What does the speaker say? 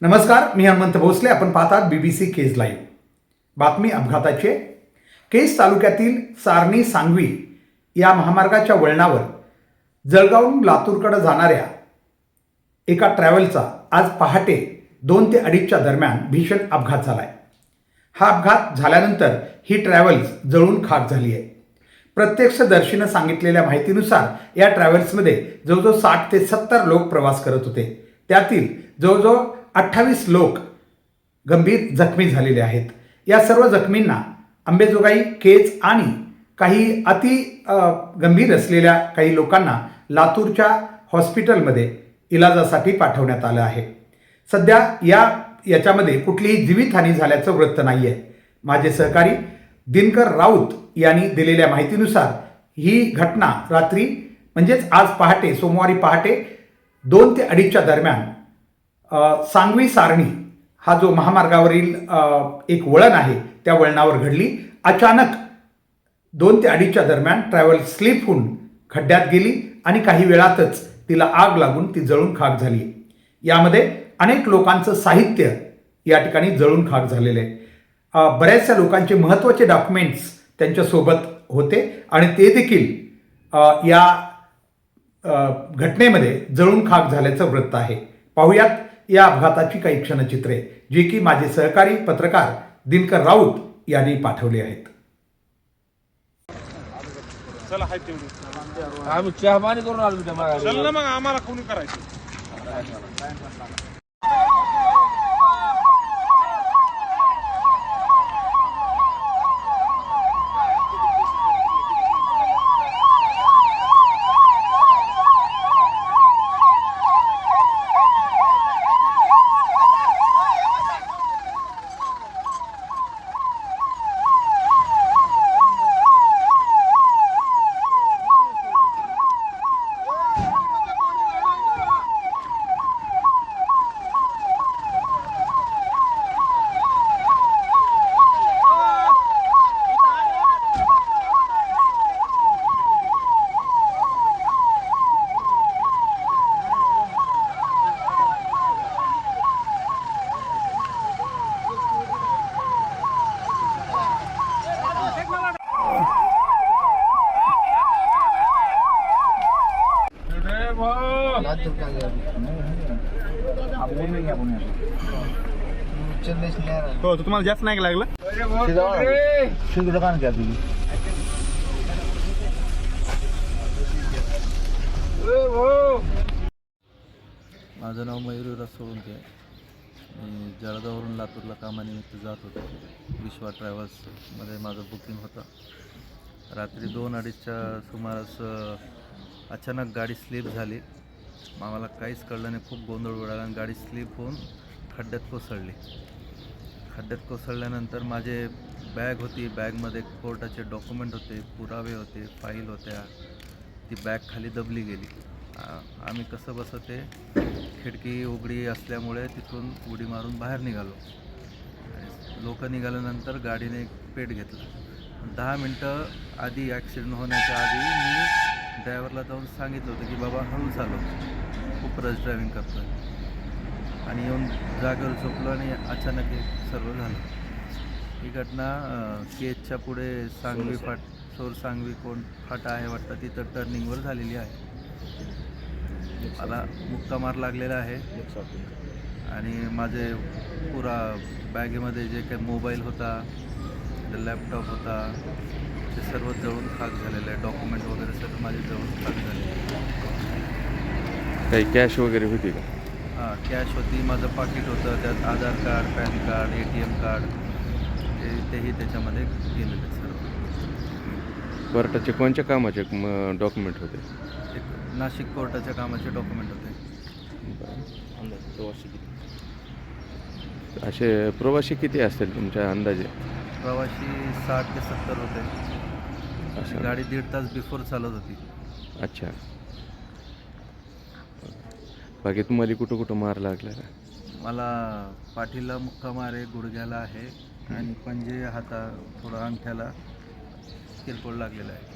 नमस्कार, मी हनुमंत भोसले. आपण पाहतात BBC केज लाईव्ह. बातमी अपघाताची. केज तालुक्यातील सारणी सांगवी या महामार्गाच्या वळणावर जळगावहून लातूरकडे जाणाऱ्या एका ट्रॅव्हलचा आज पहाटे 2 ते 2:30च्या दरम्यान भीषण अपघात झालाय. हा अपघात झाल्यानंतर ही ट्रॅव्हल्स जळून खाक झाली आहे. प्रत्यक्षदर्शीनं सांगितलेल्या माहितीनुसार या ट्रॅव्हल्समध्ये जवळजवळ 60 ते 70 लोक प्रवास करत होते. त्यातील जवळजवळ 28 लोक गंभीर जखमी झालेले आहेत. या सर्व जखमींना अंबेजोगाई, केज आणि काही गंभीर असलेल्या काही लोकांना लातूरच्या हॉस्पिटलमध्ये इलाजासाठी पाठवण्यात आलं आहे. सध्या याच्यामध्ये कुठलीही जीवितहानी झाल्याचं वृत्त नाही आहे. माझे सहकारी दिनकर राऊत यांनी दिलेल्या माहितीनुसार ही घटना रात्री म्हणजेच आज पहाटे, सोमवारी पहाटे 2 ते 2:30च्या दरम्यान सांगवी सारणी हा जो महामार्गावरील एक वळण आहे त्या वळणावर घडली. अचानक 2 ते 2:30च्या दरम्यान ट्रॅव्हल स्लिप होऊन खड्ड्यात गेली आणि काही वेळातच तिला आग लागून ती जळून खाक झाली. यामध्ये अनेक लोकांचं साहित्य या ठिकाणी जळून खाक झालेलं आहे. बऱ्याचशा लोकांचे महत्त्वाचे डॉक्युमेंट्स त्यांच्यासोबत होते आणि ते देखील या घटनेमध्ये जळून खाक झाल्याचं वृत्त आहे. पाहुयात या अपघाताची काही क्षणचित्रे जी की माझे सहकारी पत्रकार दिनकर राऊत यांनी पाठवली आहेत. चला हाय तेवढी आम्ही चहा पाणी करून आलो त्या मागे. चल ना मग आम्हाला कोणी करायचं. हो तुम्हाला जास्त नाही लागलं. दुकान घ्या तुम्ही. माझं नाव मयूर सोळंके. मी जळगाववरून लातूरला कामानिमित्त जात होतो. विश्वा ट्रॅव्हल्समध्ये माझं बुकिंग होतं. रात्री 2-2:30च्या सुमारास अचानक गाडी स्लिप झाली. आम्हाला काहीच कळलं नाही. खूप गोंधळ उडाला आणि गाडी स्लिप होऊन खड्ड्यात कोसळली. खड्ड्यात कोसळल्यानंतर माझे बॅग होती. बॅगमध्ये कोर्टाचे डॉक्युमेंट होते, पुरावे होते, फाईल होत्या. ती बॅग खाली दबली गेली. आम्ही कसं बसं ते खिडकी उघडी असल्यामुळे तिथून उडी मारून बाहेर निघालो. लोक निघाल्यानंतर गाडीने एक पेट घेतला. 10 मिनटं आधी ॲक्सिडेंट होण्याच्या आधी मी ड्रायव्हरला जाऊन सांगितलं होतं की बाबा हळू चालव, खूप रश ड्रायव्हिंग करतो आहे. आणि येऊन जागेवर झोपलो आणि अचानक हे सर्व झालं. ही घटना केजच्या पुढे सांगवी सांगवी कोण फाटा आहे वाटतं, तिथं टर्निंगवर झालेली आहे. मला मुक्का मार लागलेला आहे आणि माझे पुरा बॅगेमध्ये जे काही मोबाईल होता, लॅपटॉप होता, ते सर्व जळून खाक झालेलं आहे. डॉक्युमेंट वगैरे सर्व माझे जळून खाक झाले. काही कॅश वगैरे होती का? हां, कॅश होती, माझं पाकिट होतं, त्यात Aadhaar card, PAN card, ATM card तेही त्याच्यामध्ये गेलेले सर्व. कोर्टाचे कोणत्या कामाचे डॉक्युमेंट होते? एक नाशिक कोर्टाच्या कामाचे डॉक्युमेंट होते. असे प्रवासी किती असतील तुमच्या अंदाजे? प्रवासी 60 ते 70 होते. असं गाडी 1.5 तास बिफोर चालत होती. अच्छा. बाकी तुम्हाला कुठं मार लागला का? मला पाठीला मुक्का मार आहे, गुडघ्याला आहे आणि पंजे हाता थोडं अंगठ्याला किरकोळ लागलेला आहे.